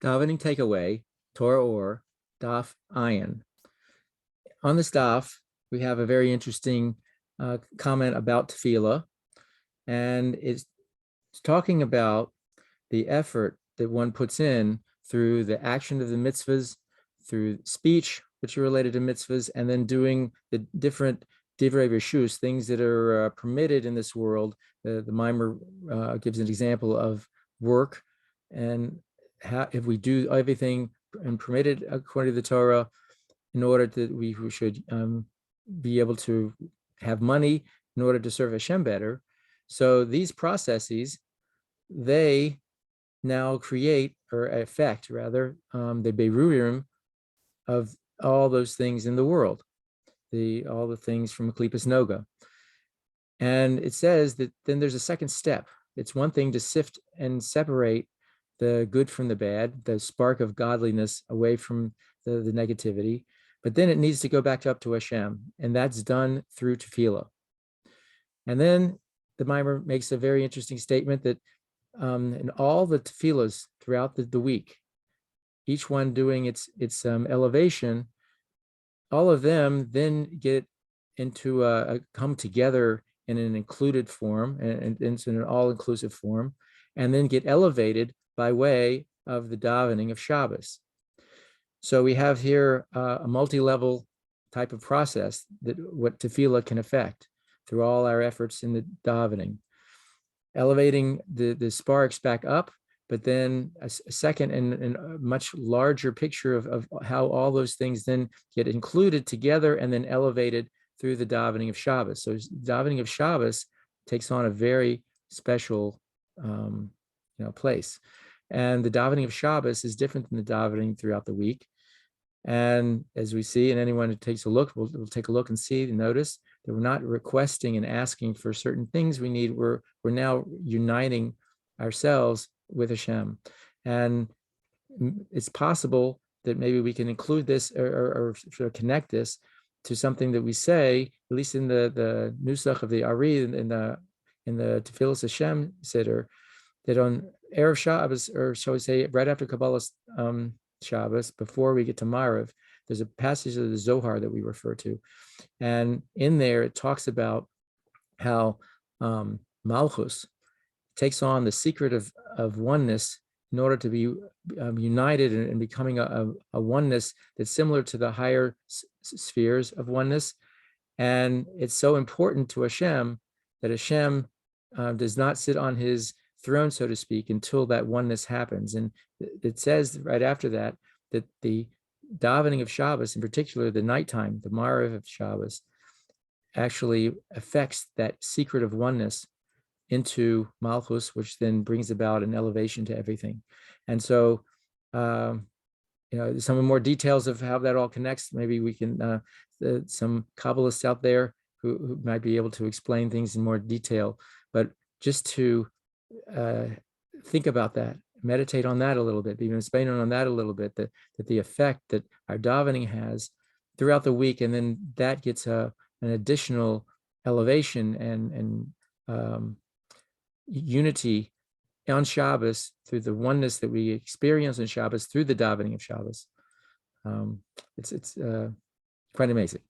Davening takeaway, Torah Ohr, daf ayin. On this daf, we have a very interesting comment about tefillah, and it's talking about the effort that one puts in through the action of the mitzvahs, through speech, which are related to mitzvahs, and then doing the different divrei reshus, things that are permitted in this world. The mimer gives an example of work, and how if we do everything and permitted according to the Torah, in order that we should be able to have money in order to serve Hashem better. So these processes, they now create, or affect rather, the berurim of all those things in the world, all the things from Klipas Noga. And it says that then there's a second step. It's one thing to sift and separate the good from the bad, the spark of godliness away from the negativity, but then it needs to go back up to Hashem, and that's done through tefillah. And then the mimer makes a very interesting statement that in all the tefillahs throughout the week, each one doing its elevation, all of them then get into come together in an included form, and into an all-inclusive form, and then get elevated by way of the davening of Shabbos. So we have here a multi-level type of process that what tefillah can affect through all our efforts in the davening, elevating the sparks back up, but then a second and a much larger picture of how all those things then get included together and then elevated through the davening of Shabbos. So davening of Shabbos takes on a very special place. And the davening of Shabbos is different than the davening throughout the week. And as we see, and anyone who takes a look, we'll take a look and see and notice that we're not requesting and asking for certain things we need. We're now uniting ourselves with Hashem. And it's possible that maybe we can include this or sort of connect this to something that we say, at least in the nusach of the Ari, in the Tefillas Hashem Siddur, that on Erev Shabbos, or shall we say right after Kabbalah's Shabbos, before we get to Marav, there's a passage of the Zohar that we refer to. And in there, it talks about how Malchus takes on the secret of oneness in order to be united and becoming a oneness that's similar to the higher spheres of oneness. And it's so important to Hashem that Hashem does not sit on his throne, so to speak, until that oneness happens. And it says right after that the davening of Shabbos, in particular the nighttime, the Marav of Shabbos, actually affects that secret of oneness into Malchus, which then brings about an elevation to everything. And so, some more details of how that all connects. Maybe we can, some Kabbalists out there who might be able to explain things in more detail, but just to think about that, meditate on that a little bit, even explain on that a little bit, that the effect that our davening has throughout the week, and then that gets an additional elevation and unity on Shabbos through the oneness that we experience on Shabbos through the davening of Shabbos. It's quite amazing.